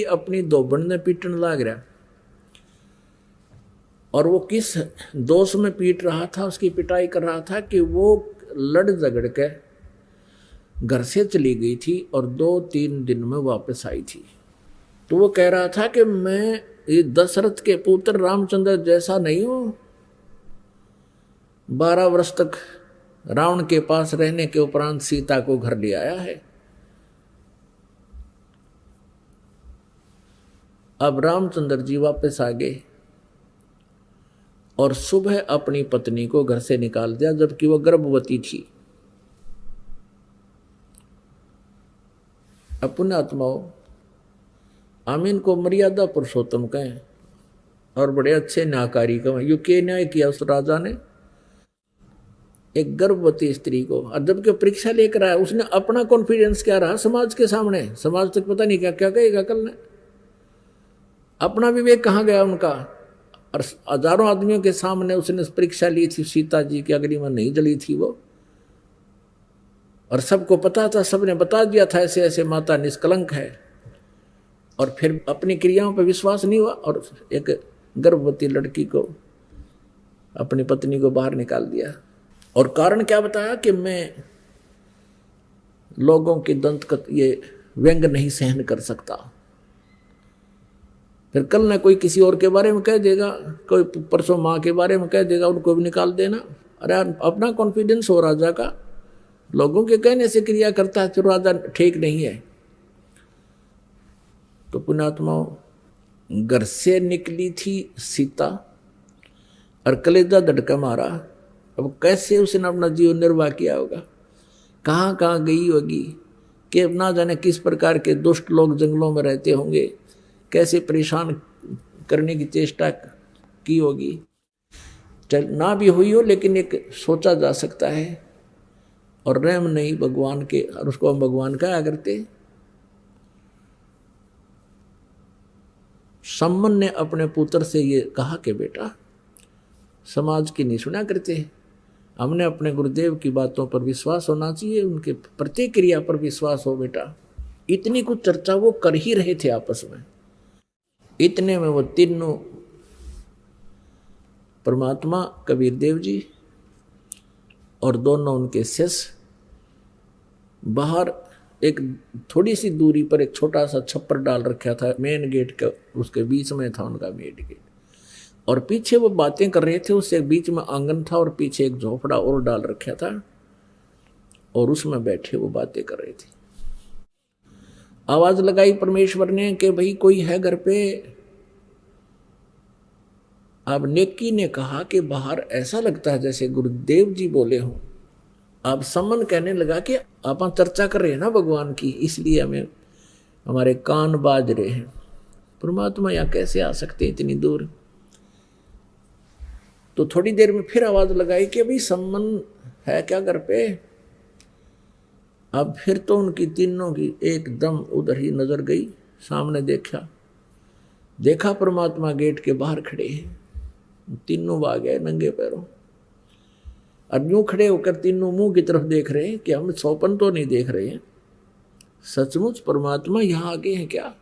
अपनी दोबड़ ने पीटन लाग रहा। और वो किस दोष में पीट रहा था, उसकी पिटाई कर रहा था कि वो लड़ झगड़ के घर से चली गई थी और 2-3 दिन में वापस आई थी। तो वो कह रहा था कि मैं ये दशरथ के पुत्र रामचंद्र जैसा नहीं हूं। 12 वर्ष तक रावण के पास रहने के उपरांत सीता को घर ले आया है। अब रामचंद्र जी वापस आ गए और सुबह अपनी पत्नी को घर से निकाल दिया, जबकि वह गर्भवती थी। अपने आत्माओं, हम इनको मर्यादा पुरुषोत्तम कहें और बड़े अच्छे न्यायकारी कहें। यू के न्याय किया उस राजा ने एक गर्भवती स्त्री को, और जबकि परीक्षा लेकर आया, उसने अपना कॉन्फिडेंस क्या रहा समाज के सामने। समाज तक पता नहीं क्या क्या कहेगा कल ने, अपना विवेक कहाँ गया उनका। और हजारों आदमियों के सामने उसने परीक्षा ली थी सीता जी की, अग्नि में नहीं जली थी वो, और सबको पता था, सबने बता दिया था ऐसे ऐसे माता निष्कलंक है। और फिर अपनी क्रियाओं पर विश्वास नहीं हुआ और एक गर्भवती लड़की को, अपनी पत्नी को बाहर निकाल दिया। और कारण क्या बताया कि मैं लोगों की दंत ये व्यंग नहीं सहन कर सकता। फिर कल ना कोई किसी और के बारे में कह देगा, कोई परसों माँ के बारे में कह देगा, उनको भी निकाल देना। अरे अपना कॉन्फिडेंस हो राजा का, लोगों के कहने से क्रिया करता है तो राजा ठीक नहीं है। तो पुण्यात्माओं, घर से निकली थी सीता और कलेजा धड़का मारा। अब कैसे उसने अपना जीवन निर्वाह किया होगा, कहाँ कहाँ गई होगी, कि ना जाने किस प्रकार के दुष्ट लोग जंगलों में रहते होंगे, कैसे परेशान करने की चेष्टा की होगी। चल ना भी हुई हो, लेकिन एक सोचा जा सकता है। और रहम नहीं भगवान के, और उसको हम भगवान कहा करते। सम्मन ने अपने पुत्र से ये कहा कि बेटा समाज की नहीं सुना करते, हमने अपने गुरुदेव की बातों पर विश्वास होना चाहिए, उनके प्रतिक्रिया पर विश्वास हो बेटा। इतनी कुछ चर्चा वो कर ही रहे थे आपस में। इतने में वो तीनों परमात्मा कबीर देव जी और दोनों उनके शिष्य बाहर एक थोड़ी सी दूरी पर एक छोटा सा छप्पर डाल रखा था मेन गेट का, उसके बीच में था उनका मेन गेट। और पीछे वो बातें कर रहे थे, उससे बीच में आंगन था और पीछे एक झोपड़ा और डाल रखा था, और उसमें बैठे वो बातें कर रहे थे। आवाज लगाई परमेश्वर ने कि भाई कोई है घर पे। अब नेकी ने कहा कि बाहर ऐसा लगता है जैसे गुरुदेव जी बोले हों। अब सम्मन कहने लगा कि आप चर्चा कर रहे हैं ना भगवान की, इसलिए हमें हमारे कान बाज रहे हैं। परमात्मा यहाँ कैसे आ सकते हैं इतनी दूर। तो थोड़ी देर में फिर आवाज लगाई कि अभी सम्मन है क्या घर पे। अब फिर तो उनकी तीनों की एकदम उधर ही नजर गई, सामने देखा परमात्मा गेट के बाहर खड़े हैं। तीनों भाग गए नंगे पैरों, और यूं खड़े होकर तीनों मुंह की तरफ देख रहे हैं कि हम सौपन तो नहीं देख रहे हैं, सचमुच परमात्मा यहाँ आगे हैं क्या।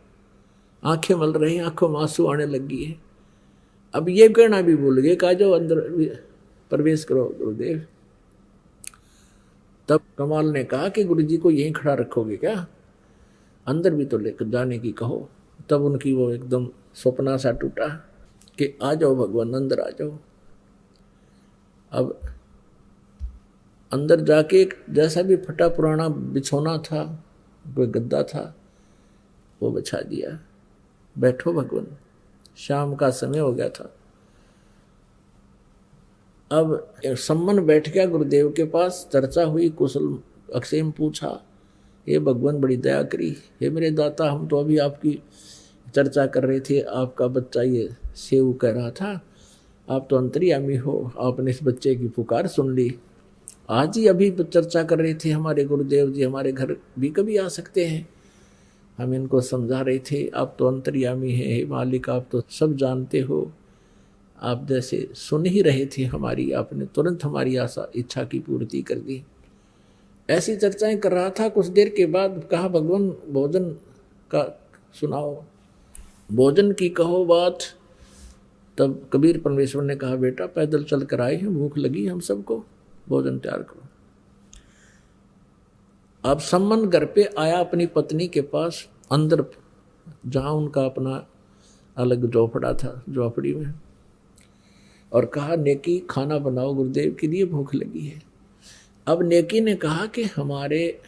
आंखें मल रहे हैं, आंखों में आंसू आने लगी है। अब ये कहना भी भूल गए, कहा जो अंदर प्रवेश करो गुरुदेव। तब कमाल ने कहा कि गुरु जी को यहीं खड़ा रखोगे क्या, अंदर भी तो लेकर जाने की कहो। तब उनकी वो एकदम सपना सा टूटा कि आ जाओ भगवान, अंदर आ जाओ। अब अंदर जाके एक जैसा भी फटा पुराना बिछौना था, कोई गद्दा था, वो बिछा दिया। बैठो भगवान, शाम का समय हो गया था। अब सम्मन बैठ गया गुरुदेव के पास, चर्चा हुई, कुशल अक्षेम पूछा। हे भगवान बड़ी दया करी, हे मेरे दाता, हम तो अभी आपकी चर्चा कर रहे थे, आपका बच्चा ये सेव कह रहा था, आप तो अंतर्यामी हो, आपने इस बच्चे की पुकार सुन ली। आज ही अभी चर्चा कर रहे थे, हमारे गुरुदेव जी हमारे घर भी कभी आ सकते हैं। हम इनको समझा रहे थे, आप तो अंतर्यामी हैं, हे मालिक, आप तो सब जानते हो, आप जैसे सुन ही रहे थे हमारी, आपने तुरंत हमारी आशा इच्छा की पूर्ति कर दी। ऐसी चर्चाएं कर रहा था। कुछ देर के बाद कहा भगवान भोजन का सुनाओ। भोजन की कहो बात। तब कबीर परमेश्वर ने कहा, बेटा पैदल चल कर आए हैं, भूख लगी हम सबको, भोजन तैयार करो। अब सम्मन घर पे आया अपनी पत्नी के पास, अंदर जहां उनका अपना अलग झोपड़ा था, झोपड़ी में, और कहा, नेकी खाना बनाओ, गुरुदेव के लिए भूख लगी है। अब नेकी ने कहा कि हमारे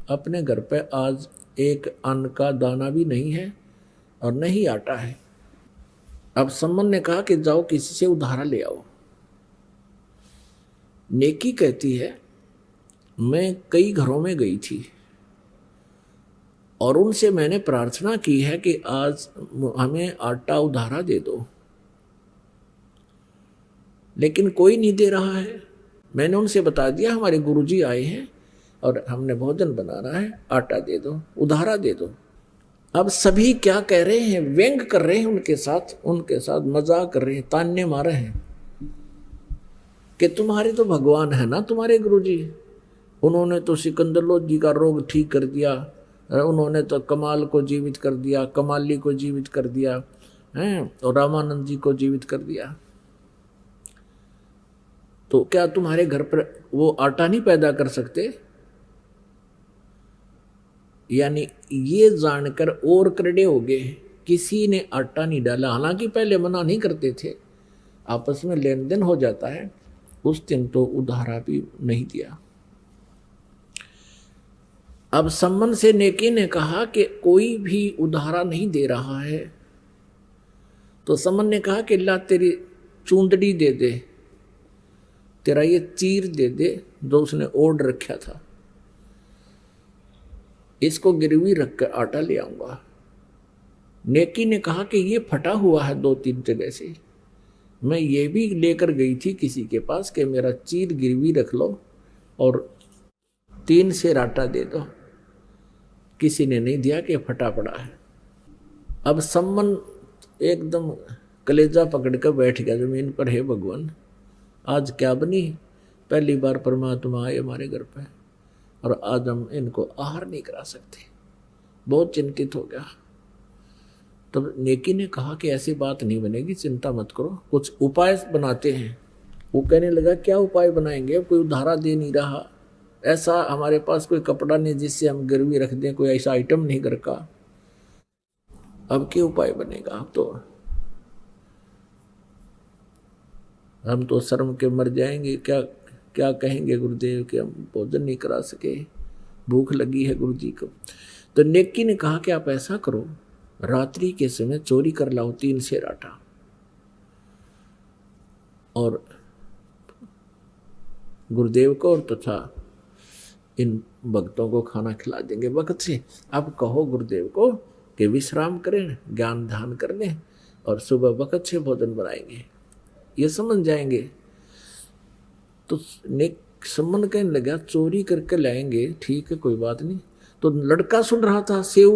अपने घर पे आज एक अन्न का दाना भी नहीं है और नहीं आटा है। अब सम्मन ने कहा कि जाओ किसी से उधारा ले आओ। नेकी कहती है, मैं कई घरों में गई थी और उनसे मैंने प्रार्थना की है कि आज हमें आटा उधारा दे दो, लेकिन कोई नहीं दे रहा है। मैंने उनसे बता दिया हमारे गुरुजी आए हैं और हमने भोजन बनाना है, आटा दे दो, उधारा दे दो। अब सभी क्या कह रहे हैं, व्यंग कर रहे हैं उनके साथ मजाक कर रहे हैं, तान्ने मारे हैं कि तुम्हारे तो भगवान है ना, तुम्हारे गुरुजी, उन्होंने तो सिकंदर लोधी का रोग ठीक कर दिया, उन्होंने तो कमाल को जीवित कर दिया, कमाली को जीवित कर दिया है, और रामानंद जी को जीवित कर दिया। तो क्या तुम्हारे घर पर वो आटा नहीं पैदा कर सकते? यानी ये जानकर और करड़े हो गए, किसी ने आटा नहीं डाला। हालांकि पहले मना नहीं करते थे, आपस में लेन देन हो जाता है, उस दिन तो उधारा भी नहीं दिया। अब सम्मन से नेकी ने कहा कि कोई भी उधारा नहीं दे रहा है। तो सम्मन ने कहा कि ला तेरी चूंदड़ी दे दे, तेरा ये चीर दे दे जो उसने ओढ़ रखा था, इसको गिरवी रख कर आटा ले आऊंगा। नेकी ने कहा कि ये फटा हुआ है 2-3 जगह से, मैं ये भी लेकर गई थी किसी के पास कि मेरा चीर गिरवी रख लो और 3 सेर आटा दे दो। किसी ने नहीं दिया कि फटा पड़ा है। अब सम्मन एकदम कलेजा पकड़ कर बैठ गया जमीन पर, हे भगवान आज क्या बनी, पहली बार परमात्मा आए हमारे घर पे और आज हम इनको आहार नहीं करा सकते। बहुत चिंतित हो गया। तब नेकी ने कहा कि ऐसी बात नहीं बनेगी, चिंता मत करो, कुछ उपाय बनाते हैं। वो कहने लगा, क्या उपाय बनाएंगे, अब कोई उधारा दे नहीं रहा, ऐसा हमारे पास कोई कपड़ा नहीं जिससे हम गिरवी रख दें, कोई ऐसा आइटम नहीं घर का, अब क्या उपाय बनेगा? हम तो शर्म के मर जाएंगे, क्या क्या कहेंगे गुरुदेव कि हम भोजन नहीं करा सके, भूख लगी है गुरु जी को। तो नेकी ने कहा कि आप ऐसा करो, रात्रि के समय चोरी कर लाओ 3 सेर आटा और गुरुदेव को और तथा इन भक्तों को खाना खिला देंगे वक्त से। अब कहो गुरुदेव को कि विश्राम करें, ज्ञान ध्यान कर लें और सुबह वक्त से भोजन बनाएंगे, ये समझ जाएंगे। तो सम्मन कहने लगा, चोरी करके लाएंगे, ठीक है कोई बात नहीं। तो लड़का सुन रहा था सेव,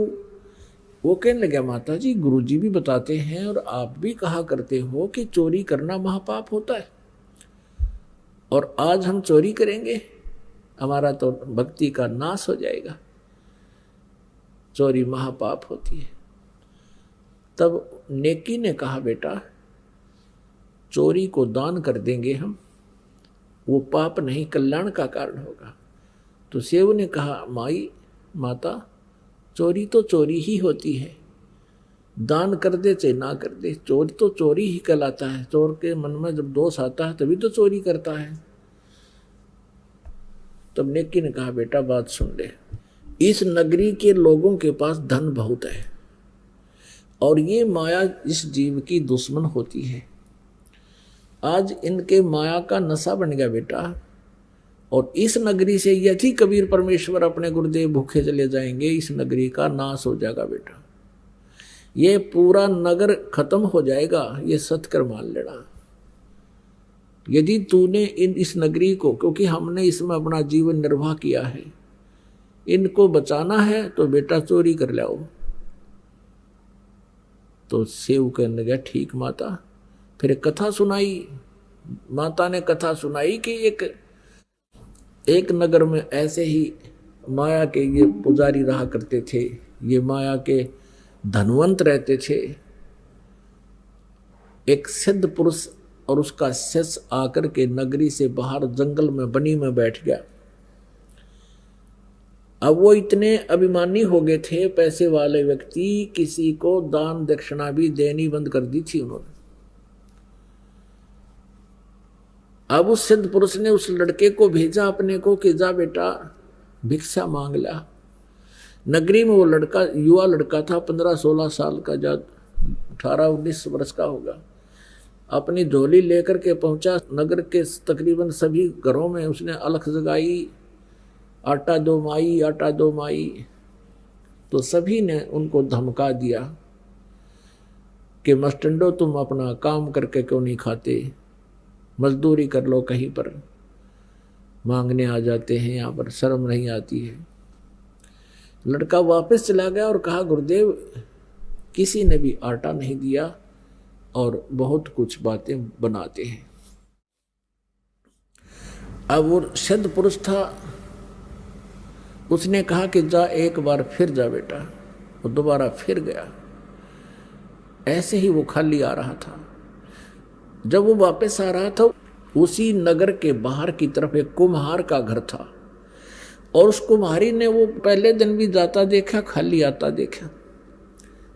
वो कहने लगा, माता जी गुरुजी भी बताते हैं और आप भी कहा करते हो कि चोरी करना महापाप होता है, और आज हम चोरी करेंगे, हमारा तो भक्ति का नाश हो जाएगा, चोरी महापाप होती है। तब नेकी ने कहा, बेटा चोरी को दान कर देंगे हम, वो पाप नहीं कल्याण का कारण होगा। तो सेव ने कहा, माता चोरी तो चोरी ही होती है, दान कर दे चाहे ना कर दे, चोरी तो चोरी ही कहलाता है। चोर के मन में जब दोष आता है तभी तो चोरी करता है। तब नेकी ने कहा, बेटा बात सुन ले, इस नगरी के लोगों के पास धन बहुत है और ये माया इस जीव की दुश्मन होती है। आज इनके माया का नशा बन गया बेटा, और इस नगरी से यदि कबीर परमेश्वर अपने गुरुदेव भूखे चले जाएंगे, इस नगरी का नाश हो जाएगा बेटा, ये पूरा नगर खत्म हो जाएगा, ये सत्कर मान लेना। यदि तूने इस नगरी को, क्योंकि हमने इसमें अपना जीवन निर्वाह किया है, इनको बचाना है तो बेटा चोरी कर लाओ। तो सेव कहने लगा, ठीक माता। फिर कथा सुनाई, माता ने कथा सुनाई कि एक नगर में ऐसे ही माया के ये पुजारी रहा करते थे, ये माया के धनवंत रहते थे। एक सिद्ध पुरुष और उसका शिष्य आकर के नगरी से बाहर जंगल में बनी में बैठ गया। अब वो इतने अभिमानी हो गए थे, पैसे वाले व्यक्ति, किसी को दान दक्षिणा भी देनी बंद कर दी थी उन्होंने। अब उस सिद्ध पुरुष ने उस लड़के को भेजा अपने को कि जा बेटा भिक्षा मांग ला। नगरी में वो लड़का युवा लड़का था, 15-16 साल का, जा 18-19 वर्ष का होगा। अपनी झोली लेकर के पहुंचा। नगर के तकरीबन सभी घरों में उसने अलख जगाई, आटा दो माई, आटा दो माई। तो सभी ने उनको धमका दिया कि मस्टंडो तुम अपना काम करके क्यों नहीं खाते, मजदूरी कर लो, कहीं पर मांगने आ जाते हैं, यहाँ पर शर्म नहीं आती है। लड़का वापस चला गया और कहा गुरुदेव किसी ने भी आटा नहीं दिया और बहुत कुछ बातें बनाते हैं। अब वो सिद्ध पुरुष था, उसने कहा कि जा एक बार फिर जा बेटा। वो दोबारा फिर गया। ऐसे ही वो खाली आ रहा था। जब वो वापस आ रहा था, उसी नगर के बाहर की तरफ एक कुम्हार का घर था और उस कुम्हारी ने वो पहले दिन भी जाता देखा, खाली आता देखा।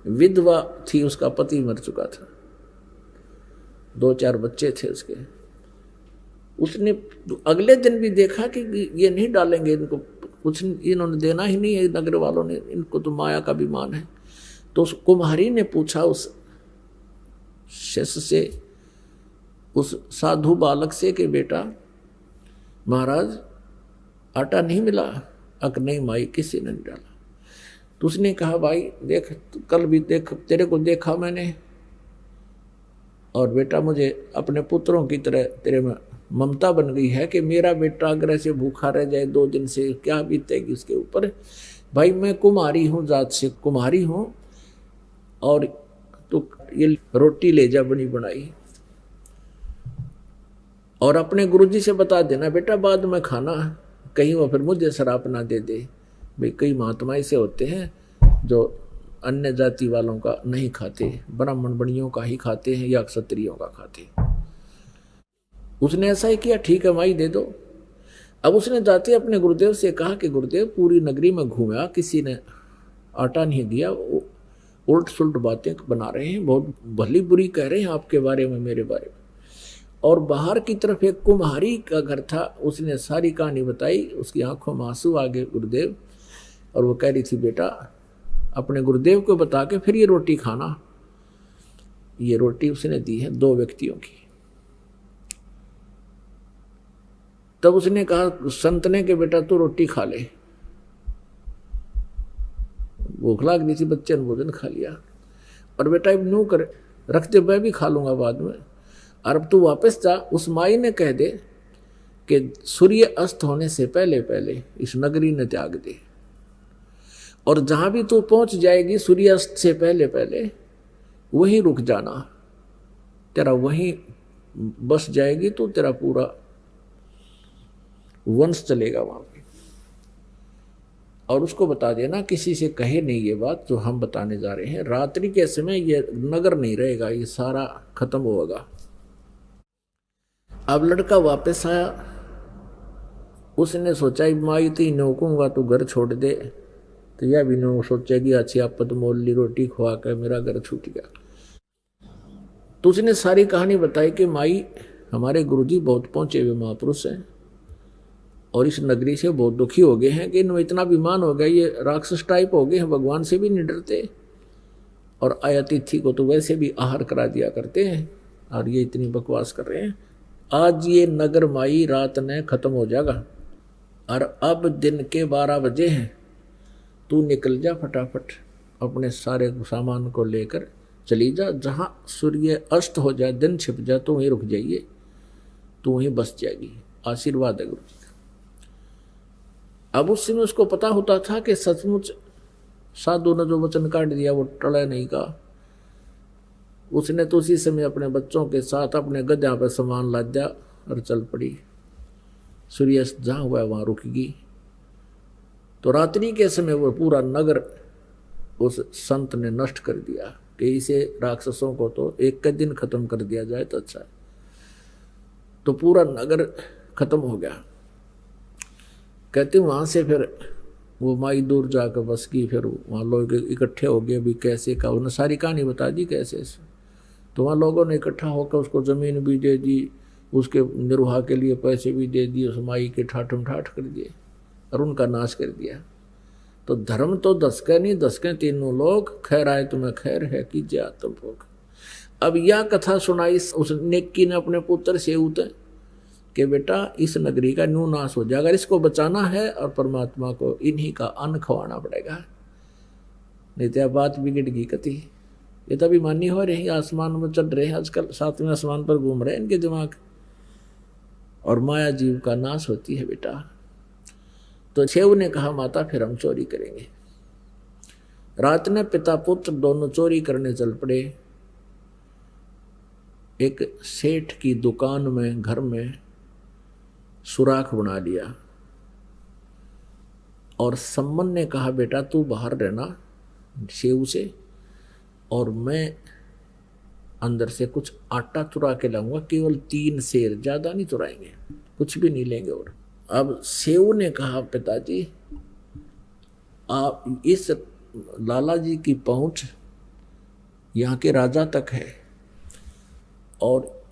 विधवा थी, उसका पति मर चुका था, 2-4 बच्चे थे उसके। उसने अगले दिन भी देखा कि ये नहीं डालेंगे, इनको कुछ इन्होंने देना ही नहीं है, नगर वालों ने, इनको तो माया का अभिमान है। तो उस कुम्हारी ने पूछा उस शिष्य से, उस साधु बालक से कि बेटा महाराज आटा नहीं मिला? अक नहीं माई, किसी ने नहीं डाला। तो उसने कहा भाई देख, कल भी देख, तेरे को देखा मैंने, और बेटा मुझे अपने पुत्रों की तरह तेरे में ममता बन गई है कि मेरा बेटा अगर ऐसे भूखा रह जाए 2 दिन से, क्या बीतेगी उसके ऊपर। भाई मैं कुम्हारी हूँ, जात से कुम्हारी हूँ, और तो ये रोटी ले जा बनी बनाई, और अपने गुरुजी से बता देना बेटा बाद में खाना, कहीं वो फिर मुझे शराप ना दे दे। भाई कई महात्मा ऐसे होते हैं जो अन्य जाति वालों का नहीं खाते, ब्राह्मण बणियों का ही खाते हैं या क्षत्रियों का खाते हैं। उसने ऐसा ही किया, ठीक है माई दे दो। अब उसने जाते अपने गुरुदेव से कहा कि गुरुदेव पूरी नगरी में घूमा, किसी ने आटा नहीं दिया, उल्ट सुल्ट बातें बना रहे हैं, बहुत भली बुरी कह रहे हैं आपके बारे में, मेरे बारे में। और बाहर की तरफ एक कुम्हारी का घर था, उसने सारी कहानी बताई। उसकी आंखों में आंसू आ गए गुरुदेव, और वो कह रही थी बेटा अपने गुरुदेव को बता के फिर ये रोटी खाना। ये रोटी उसने दी है 2 व्यक्तियों की। तब उसने कहा संत ने कि बेटा तू रोटी खा ले। भूख लाग रही थी, बच्चे ने भोजन खा लिया। और बेटा अब न्यू कर रखते, मैं भी खा लूंगा बाद में। और अब तू वापस जा, उस माई ने कह दे कि सूर्य अस्त होने से पहले पहले इस नगरी ने त्याग दे, और जहां भी तू पहुंच जाएगी सूर्यास्त से पहले पहले वहीं रुक जाना, तेरा वहीं बस जाएगी तो तेरा पूरा वंश चलेगा वहां पे। और उसको बता देना किसी से कहे नहीं ये बात जो हम बताने जा रहे हैं। रात्रि के समय ये नगर नहीं रहेगा, ये सारा खत्म होगा। अब लड़का वापस आया, उसने सोचा माई ती नौकूंगा तो घर छोड़ दे, तो यह भी नो सोचेगी अच्छी आपत मोल ली रोटी खुआ कर मेरा घर छूट गया। तो उसने सारी कहानी बताई कि माई हमारे गुरुजी बहुत पहुंचे हुए महापुरुष हैं और इस नगरी से बहुत दुखी हो गए हैं कि इनमें इतना अभिमान हो गया, ये राक्षस टाइप हो गए हैं, भगवान से भी नहीं डरते, और अतिथि को तो वैसे भी आहार करा दिया करते हैं, और ये इतनी बकवास कर रहे हैं। आज ये नगर माई रात ने खत्म हो जाएगा, और अब दिन के 12 बजे हैं, तू निकल जा फटाफट, अपने सारे सामान को लेकर चली जा, जहां सूर्य अस्त हो जाए, दिन छिप जाए तो वहीं रुक जाइए, तू वहीं बस जाएगी। आशीर्वाद है गुरु जी का। अब उस समय उसको पता होता था कि सचमुच साधु ने जो वचन काट दिया वो टला नहीं का। उसने तो उसी समय अपने बच्चों के साथ अपने गद्या पर सामान लाद दिया और चल पड़ी। सूर्यास्त जहां हुआ वहां रुकेगी। तो रात्रि के समय वो पूरा नगर उस संत ने नष्ट कर दिया कि इसे राक्षसों को तो एक के दिन खत्म कर दिया जाए तो अच्छा है। तो पूरा नगर खत्म हो गया। कहते वहां से फिर वो माई दूर जाकर बस की, फिर वहाँ लोग इकट्ठे हो गए। अभी कैसे का उन्होंने सारी कहानी बता दी कैसे से। तो वहाँ लोगों ने इकट्ठा होकर उसको ज़मीन भी दे दी, उसके निर्वाह के लिए पैसे भी दे दिए, उस माई के ठाठम ठाठ कर दिए और उनका नाश कर दिया। तो धर्म तो दसके नहीं, दसके तीनों लोग, खैर आए तुम्हें खैर है कीजिए आत्म भोग। अब यह कथा सुनाई उस नेकी ने अपने पुत्र से उतर कि बेटा इस नगरी का न्यू नाश हो जाएगा, इसको बचाना है और परमात्मा को इन्हीं का अन्न खवाना पड़ेगा, नहीं तो बात बिगड़ गई कति। ये तो अभिमानी हो रहे हैं, आसमान में चढ़ रहे हैं आजकल, सातवें आसमान पर घूम रहे हैं इनके दिमाग, और माया जीव का नाश होती है बेटा। तो शेव ने कहा माता फिर हम चोरी करेंगे। रात ने पिता पुत्र दोनों चोरी करने चल पड़े। एक सेठ की दुकान में, घर में सुराख बना लिया और सम्मन ने कहा बेटा तू बाहर रहना शेव से, और मैं अंदर से कुछ आटा चुरा के लाऊंगा, केवल 3 सेर, ज्यादा नहीं चुराएंगे, कुछ भी नहीं लेंगे। और अब शेव ने कहा पिताजी आप इस लाला जी की पहुंच यहाँ के राजा तक है, और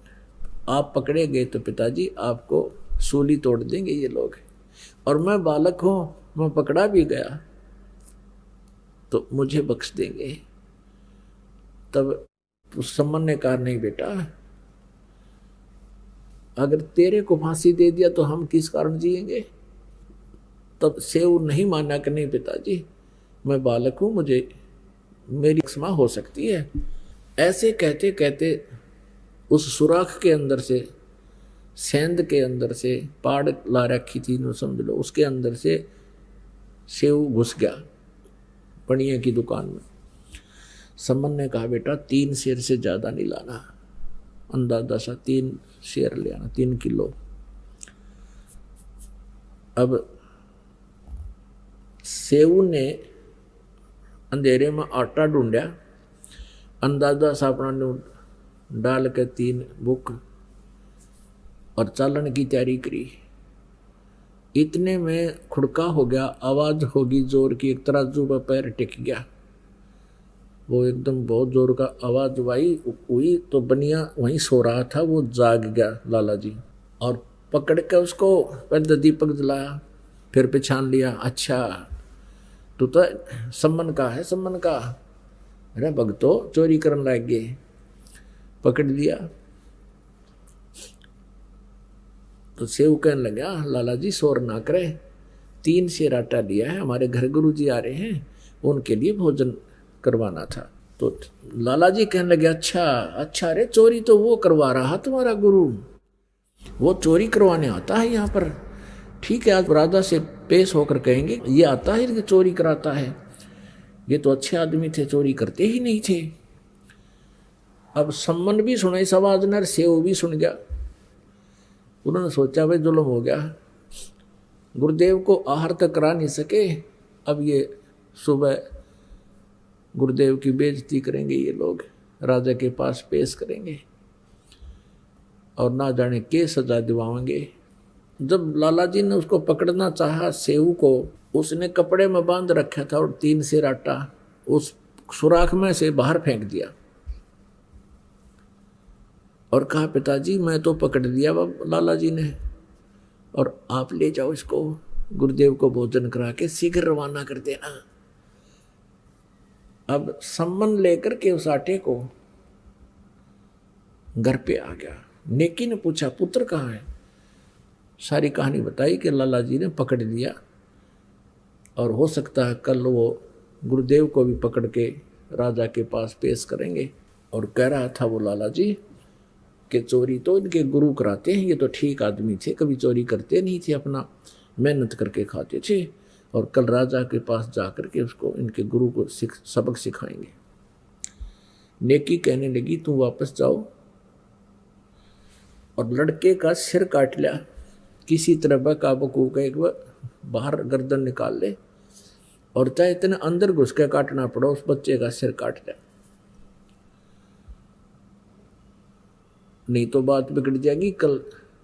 आप पकड़े गए तो पिताजी आपको सूली तोड़ देंगे ये लोग, और मैं बालक हूं, मैं पकड़ा भी गया तो मुझे बख्श देंगे। तब उस सम्मन ने कहा नहीं बेटा, अगर तेरे को फांसी दे दिया तो हम किस कारण जिएंगे। तब सेव नहीं माना कि नहीं पिताजी मैं बालक हूं, मुझे मेरी क्षमा हो सकती है। ऐसे कहते कहते उस सुराख के अंदर से, सेंध के अंदर से, पाड़ ला रखी थी नो समझ लो, उसके अंदर से सेव घुस गया पणिया की दुकान में। सम्मन ने कहा बेटा 3 सेर से ज्यादा नहीं लाना, अंदाजा सा 3 सेर ले आना, 3 किलो। अब सेव ने अंधेरे में आटा ढूंढा, अंदाजा सा अपना डाल के 3 बुक और चालन की तैयारी करी। इतने में खुड़का हो गया, आवाज होगी जोर की, एक तराजू पर पैर टिक गया, वो एकदम बहुत जोर का आवाज हुई तो बनिया वहीं सो रहा था, वो जाग गया लाला जी, और पकड़ के उसको पहले दीपक जलाया, फिर पहचान लिया, अच्छा तू तो सम्मन का है, सम्मन का। अरे भगतो चोरी करने लग गए, पकड़ लिया। तो सेव कहने लगा लाला जी शोर ना करे, 3 सेर आटा लिया है, हमारे घर गुरु जी आ रहे हैं, उनके लिए भोजन करवाना था। तो लाला जी कहने लगे अच्छा अच्छा, अरे चोरी तो वो करवा रहा तुम्हारा गुरु, वो चोरी करवाने आता है यहाँ पर, ठीक है आज राजा से पेश होकर कहेंगे ये आता है कि चोरी कराता है, ये तो अच्छे आदमी थे, चोरी करते ही नहीं थे। अब सम्मन भी सुना इस आवाज ने, सेव भी सुन गया। उन्होंने सोचा भाई जुल्म हो गया, गुरुदेव को आहार तक करा नहीं सके, अब ये सुबह गुरुदेव की बेइज्जती करेंगे ये लोग, राजा के पास पेश करेंगे और ना जाने के सजा दिवाएंगे। जब लाला जी ने उसको पकड़ना चाहा सेव को, उसने कपड़े में बांध रखा था और 3 सेर आटा उस सुराख में से बाहर फेंक दिया और कहा पिताजी मैं तो पकड़ लिया लाला जी ने, और आप ले जाओ इसको, गुरुदेव को भोजन करा के शीघ्र रवाना कर देना। अब सम्मन लेकर के उस आटे को घर पे आ गया। नेकी ने पूछा पुत्र कहाँ है, सारी कहानी बताई कि लाला जी ने पकड़ लिया और हो सकता है कल वो गुरुदेव को भी पकड़ के राजा के पास पेश करेंगे। और कह रहा था वो लाला जी कि चोरी तो इनके गुरु कराते हैं, ये तो ठीक आदमी थे, कभी चोरी करते नहीं थे, अपना मेहनत करके खाते थे, और कल राजा के पास जाकर के उसको इनके गुरु को सबक सिखाएंगे। नेकी कहने लगी तू वापस जाओ और लड़के का सिर काट लिया, किसी तरह बका बकू का एक बाहर गर्दन निकाल ले और चाहे इतने अंदर घुस के काटना पड़ो, उस बच्चे का सिर काट दे, नहीं तो बात बिगड़ जाएगी। कल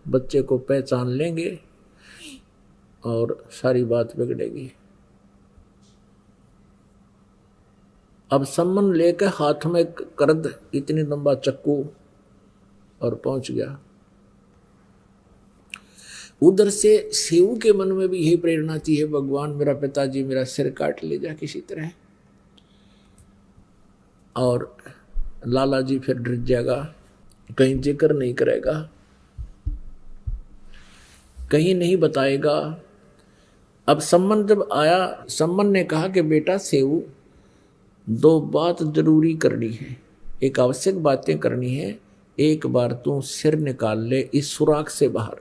बच्चे को पहचान लेंगे और सारी बात बिगड़ेगी। अब सम्मन लेकर हाथ में करद इतनी लंबा चक्कू और पहुंच गया। उधर से शिव के मन में भी यही प्रेरणा थी, है भगवान मेरा पिताजी मेरा सिर काट ले जा किसी तरह। और लाला जी फिर डर जाएगा, कहीं जिक्र नहीं करेगा, कहीं नहीं बताएगा। अब सम्मन जब आया, सम्मन ने कहा कि बेटा सेऊ, दो बात जरूरी करनी है, एक आवश्यक बातें करनी है। एक बार तू सिर निकाल ले इस सुराख से बाहर,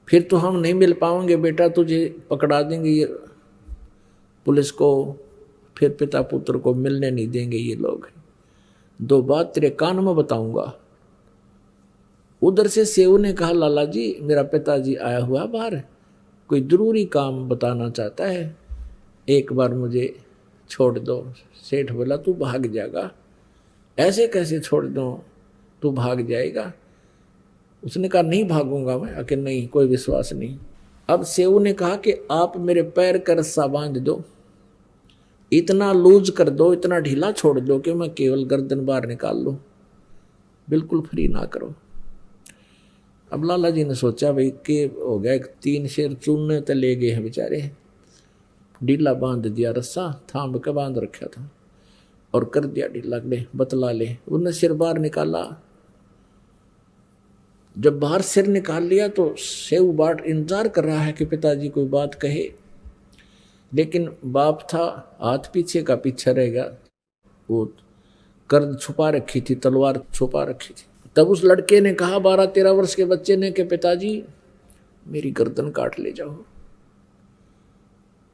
फिर तो हम नहीं मिल पाएंगे बेटा, तुझे पकड़ा देंगे ये पुलिस को, फिर पिता पुत्र को मिलने नहीं देंगे ये लोग। दो बात तेरे कान में बताऊंगा। उधर से सेऊ ने कहा लाला जी मेरा पिताजी आया हुआ बाहर, कोई जरूरी काम बताना चाहता है, एक बार मुझे छोड़ दो। सेठ बोला तू भाग जाएगा, ऐसे कैसे छोड़ दो, तू भाग जाएगा। उसने कहा नहीं भागूंगा मैं, कि नहीं कोई विश्वास नहीं। अब सेऊ ने कहा कि आप मेरे पैर का रस्सा बांध दो, इतना लूज कर दो, इतना ढीला छोड़ दो कि मैं केवल गर्दन बाहर निकाल लूं, बिल्कुल फ्री ना करो। अब लाला जी ने सोचा भाई के हो गया, 3 शेर चूनने तो ले गए हैं बेचारे, ढीला बांध दिया, रस्सा थाम के बांध रखा था और कर दिया ढीला, ले बतला ले। उन्हें सिर बाहर निकाला। जब बाहर सिर निकाल लिया तो सेऊ बाट इंतजार कर रहा है कि पिताजी कोई बात कहे, लेकिन बाप था हाथ पीछे का पीछे रहेगा, वो कर्द छुपा रखी थी, तलवार छुपा रखी थी। तब उस लड़के ने कहा 12-13 वर्ष के बच्चे ने कि पिताजी मेरी गर्दन काट ले जाओ,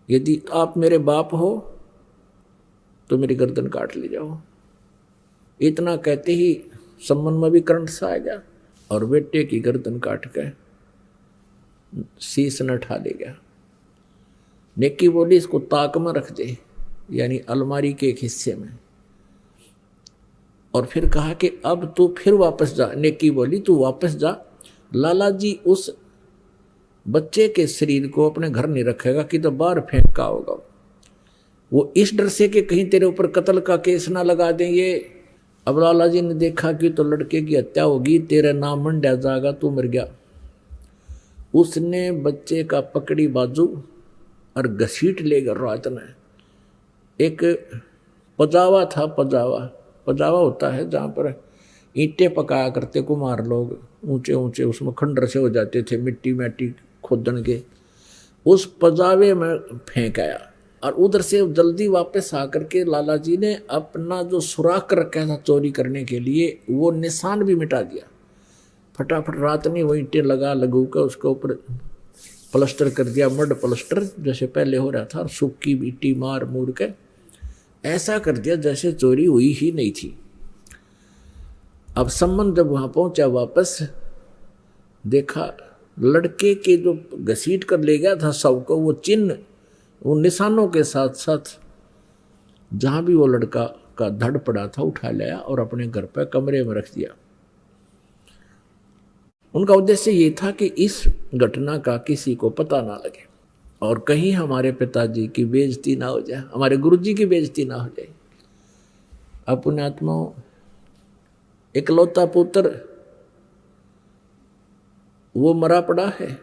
यदि आप मेरे बाप हो तो मेरी गर्दन काट ले जाओ। इतना कहते ही सम्मन में भी करंट सा आ गया और बेटे की गर्दन काट के शीश न उठा ले गया। नेकी बोली इसको ताक में रख दे, यानी अलमारी के एक हिस्से में, और फिर कहा कि अब तू फिर वापस जा। नेकी बोली तू वापस जा, लाला जी उस बच्चे के शरीर को अपने घर नहीं रखेगा कि तो बाहर फेंका होगा, वो इस डर से कि कहीं तेरे ऊपर कत्ल का केस ना लगा देंगे। अब लाला जी ने देखा कि तो लड़के की हत्या होगी, तेरा नाम मंडा जाएगा, तू मर गया। उसने बच्चे का पकड़ी बाजू और घसीट ले गया रात में। एक पजावा था, पजावा होता है जहाँ पर ईंटें पकाया करते कुम्हार लोग, ऊंचे ऊंचे, उसमें खंडर से हो जाते थे, मिट्टी मैटी खोदन के, उस पजावे में फेंक आया। और उधर से जल्दी वापस आकर के लाला जी ने अपना जो सुराख रखा था चोरी करने के लिए, वो निशान भी मिटा दिया। फटाफट रात में वो ईंटें लगू कर उसके ऊपर प्लास्टर कर दिया, मड प्लास्टर जैसे पहले हो रहा था, और सूखी मिट्टी मार मूर के ऐसा कर दिया जैसे चोरी हुई ही नहीं थी। अब सम्मन जब वहां पहुंचा वापस, देखा लड़के के जो घसीट कर ले गया था शव को, वो चिन्ह, वो निशानों के साथ साथ जहां भी वो लड़का का धड़ पड़ा था उठा लाया और अपने घर पर कमरे में रख दिया। उनका उद्देश्य ये था कि इस घटना का किसी को पता ना लगे और कहीं हमारे पिताजी की बेइज्जती ना हो जाए, हमारे गुरुजी की बेइज्जती ना हो जाए। अपने आत्मा इकलौता पुत्र वो मरा पड़ा है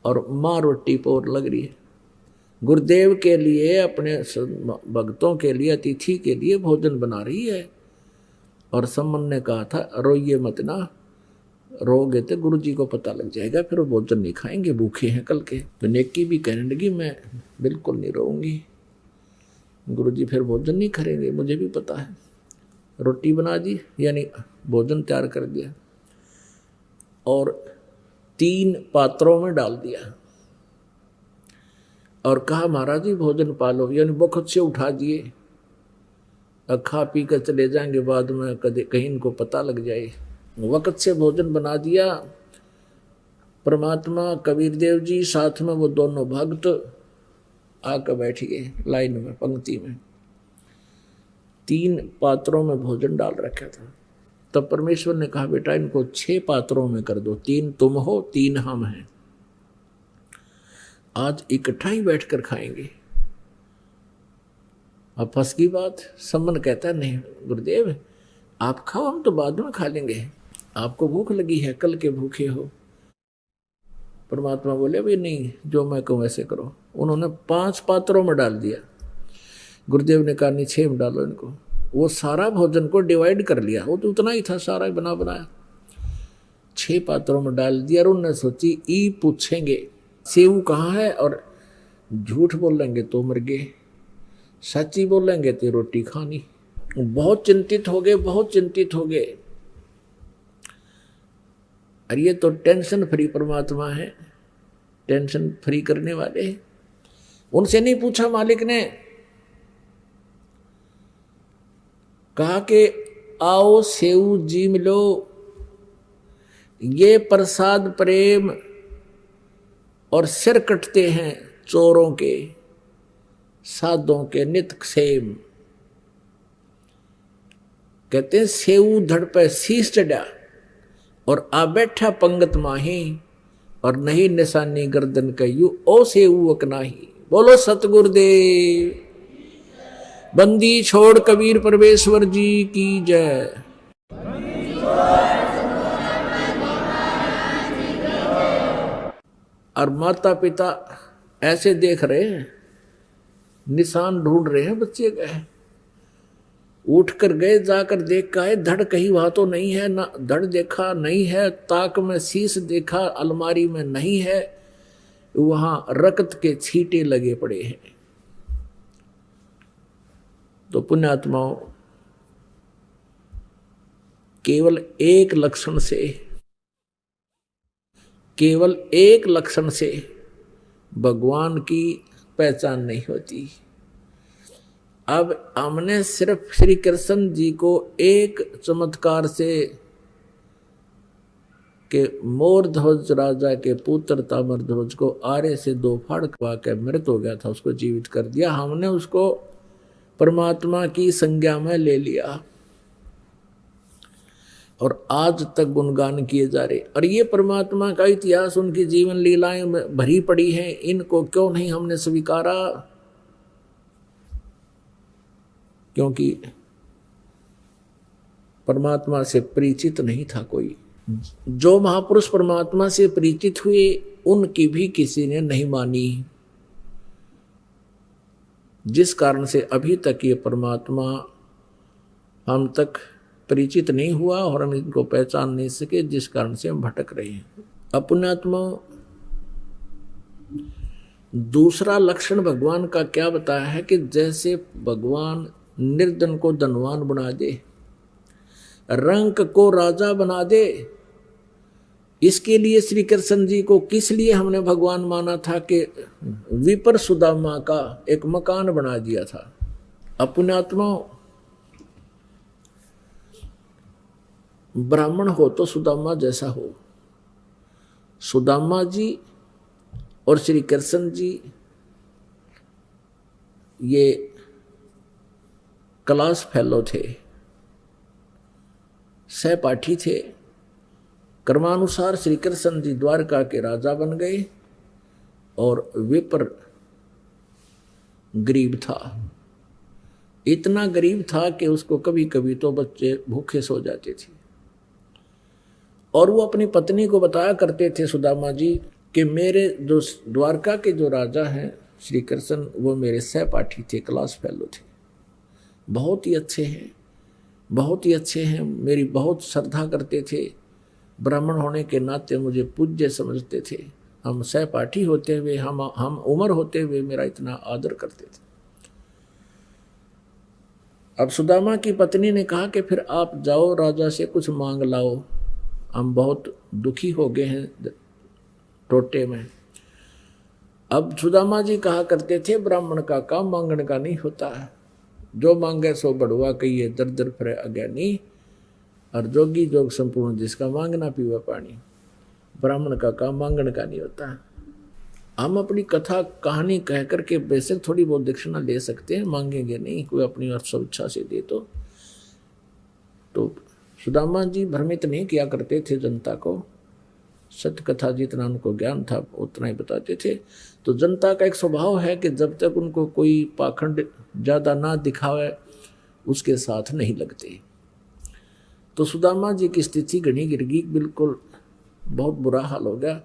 और माँ रोटी पोर लग रही है। गुरुदेव के लिए, अपने भक्तों के लिए, अतिथि के लिए भोजन बना रही है। और सम्मन ने कहा था रोइए मत ना, रोगे तो गुरुजी को पता लग जाएगा, फिर वो भोजन नहीं खाएंगे, भूखे हैं कल के। तो नेकी भी कहने लगी मैं बिल्कुल नहीं रोऊंगी, गुरुजी फिर भोजन नहीं करेंगे, मुझे भी पता है। रोटी बना दी, यानी भोजन तैयार कर दिया और 3 पात्रों में डाल दिया और कहा महाराज जी भोजन पालो, यानी बखत से उठा दिए, अब खा पी कर चले जाएंगे, बाद में कभी कहीं इनको पता लग जाए। वक्त से भोजन बना दिया। परमात्मा कबीर देव जी, साथ में वो दोनों भक्त आकर बैठ गए लाइन में, पंक्ति में। 3 पात्रों में भोजन डाल रखा था। तब परमेश्वर ने कहा बेटा इनको 6 पात्रों में कर दो, 3 तुम हो 3 हम हैं, आज इकट्ठा ही बैठकर खाएंगे। अब फंस की बात। समन कहता नहीं गुरुदेव आप खाओ, हम तो बाद में खा लेंगे, आपको भूख लगी है, कल के भूखे हो। परमात्मा बोले भाई नहीं, जो मैं कहूं वैसे करो। उन्होंने 5 पात्रों में डाल दिया। गुरुदेव ने कहा नहीं 6 में डालो इनको। वो सारा भोजन को डिवाइड कर लिया, वो तो उतना ही था सारा बना बनाया, 6 पात्रों में डाल दिया। और उन्होंने सोची ई पूछेंगे सेव कहाँ है, और झूठ बोलेंगे तो मर गए, सच्ची बोलेंगे तो रोटी खानी। बहुत चिंतित हो गए, बहुत चिंतित हो गए। और ये तो टेंशन फ्री परमात्मा है, टेंशन फ्री करने वाले। उनसे नहीं पूछा मालिक ने, कहा कि आओ सेऊ जी मिलो, ये प्रसाद प्रेम और सिर कटते हैं चोरों के, साधों के नित क्षेम। कहते हैं सेऊ धड़ पे शीश चढ़ा और आ बैठा पंगत माही, और नहीं निशानी गर्दन कयू ओ सेऊ अकनाही। बोलो सतगुरुदेव, बंदी छोड़ कबीर परमेश्वर जी की जय। और माता पिता ऐसे देख रहे हैं, निशान ढूंढ रहे हैं बच्चे गए। उठ कर गए, जाकर देख का है धड़ कहीं वहां तो नहीं है, ना धड़ देखा नहीं है, ताक में शीश देखा अलमारी में नहीं है, वहां रक्त के छींटे लगे पड़े हैं। तो पुण्यात्माओं केवल एक लक्षण से, केवल एक लक्षण से भगवान की पहचान नहीं होती। अब हमने सिर्फ श्री कृष्ण जी को एक चमत्कार से के मोर ध्वज राजा के पुत्र ताम्र ध्वज को आरे से 2 फाड़ खवा के मृत हो गया था, उसको जीवित कर दिया। हमने उसको परमात्मा की संज्ञा में ले लिया और आज तक गुणगान किए जा रहे। और ये परमात्मा का इतिहास, उनकी जीवन लीलाएं में भरी पड़ी हैं, इनको क्यों नहीं हमने स्वीकारा? क्योंकि परमात्मा से परिचित नहीं था कोई। जो महापुरुष परमात्मा से परिचित हुए उनकी भी किसी ने नहीं मानी, जिस कारण से अभी तक ये परमात्मा हम तक परिचित नहीं हुआ और हम इनको पहचान नहीं सके, जिस कारण से हम भटक रहे हैं। अपनात्मा दूसरा लक्षण भगवान का क्या बताया है कि जैसे भगवान निर्धन को धनवान बना दे, रंक को राजा बना दे, इसके लिए श्री कृष्ण जी को किस लिए हमने भगवान माना था कि विपर सुदामा का एक मकान बना दिया था। अपनात्मा ब्राह्मण हो तो सुदामा जैसा हो। सुदामा जी और श्री कृष्ण जी ये क्लास फेलो थे, सहपाठी थे। कर्मानुसार श्री कृष्ण जी द्वारका के राजा बन गए और विपर गरीब था। इतना गरीब था कि उसको कभी कभी तो बच्चे भूखे सो जाते थे। और वो अपनी पत्नी को बताया करते थे सुदामा जी कि मेरे जो द्वारका के जो राजा हैं श्री कृष्ण, वो मेरे सहपाठी थे, क्लास फेलो थे, बहुत ही अच्छे हैं, बहुत ही अच्छे हैं, मेरी बहुत श्रद्धा करते थे, ब्राह्मण होने के नाते मुझे पूज्य समझते थे, हम सहपाठी होते हुए, हम उम्र होते हुए मेरा इतना आदर करते थे। अब सुदामा की पत्नी ने कहा कि फिर आप जाओ राजा से कुछ मांग लाओ, हम बहुत दुखी हो गए हैं टोटे में। अब सुदामा जी कहा करते थे ब्राह्मण का काम मांगने का नहीं होता है, जो मांगे सो बढ़ुआ कहिए, दर दर फिरे अज्ञानी, और जोगी जोग संपूर्ण जिसका मांगना पीवा पानी। ब्राह्मण का काम मांगने का नहीं होता है। हम अपनी कथा कहानी कह करके बेशक थोड़ी बहुत दक्षिणा ले सकते हैं, मांगेंगे नहीं, कोई अपनी सब इच्छा से दे तो सुदामा जी भ्रमित नहीं किया करते थे जनता को, सत्य कथा जितना उनको ज्ञान था उतना ही बताते थे। तो जनता का एक स्वभाव है कि जब तक उनको कोई पाखंड ज्यादा ना दिखावे उसके साथ नहीं लगते। तो सुदामा जी की स्थिति घनी गिर गई, बिल्कुल बहुत बुरा हाल हो गया।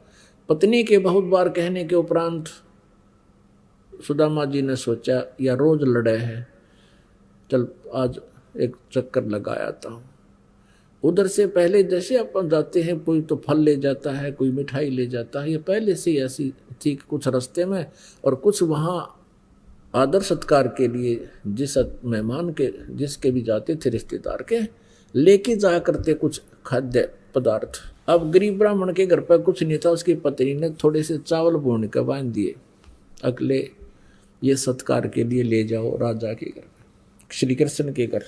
पत्नी के बहुत बार कहने के उपरांत सुदामा जी ने सोचा या रोज लड़े हैं, चल आज एक चक्कर लगा आता हूँ। उधर से पहले जैसे अपन जाते हैं, कोई तो फल ले जाता है, कोई मिठाई ले जाता है, ये पहले से ऐसी थी कुछ रास्ते में, और कुछ वहाँ आदर सत्कार के लिए जिस मेहमान के जिसके भी जाते थे रिश्तेदार के, लेके जा करते कुछ खाद्य पदार्थ। अब गरीब ब्राह्मण के घर पर कुछ नहीं था, उसकी पत्नी ने थोड़े से चावल भून के बांध दिए, अगले ये सत्कार के लिए ले जाओ राजा के घर, श्री कृष्ण के घर।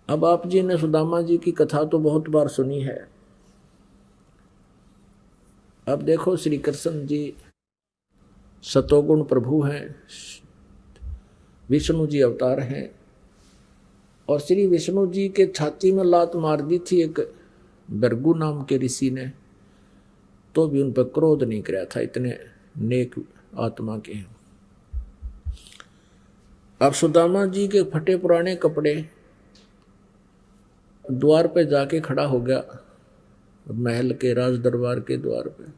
अब आप जी ने सुदामा जी की कथा तो बहुत बार सुनी है। अब देखो श्री कृष्ण जी सतोगुण प्रभु हैं, विष्णु जी अवतार हैं, और श्री विष्णु जी के छाती में लात मार दी थी एक भृगु नाम के ऋषि ने, तो भी उन पर क्रोध नहीं कराया था, इतने नेक आत्मा के हैं। अब सुदामा जी के फटे पुराने कपड़े, द्वार पे जाके खड़ा हो गया, महल के राज दरबार के द्वार पे।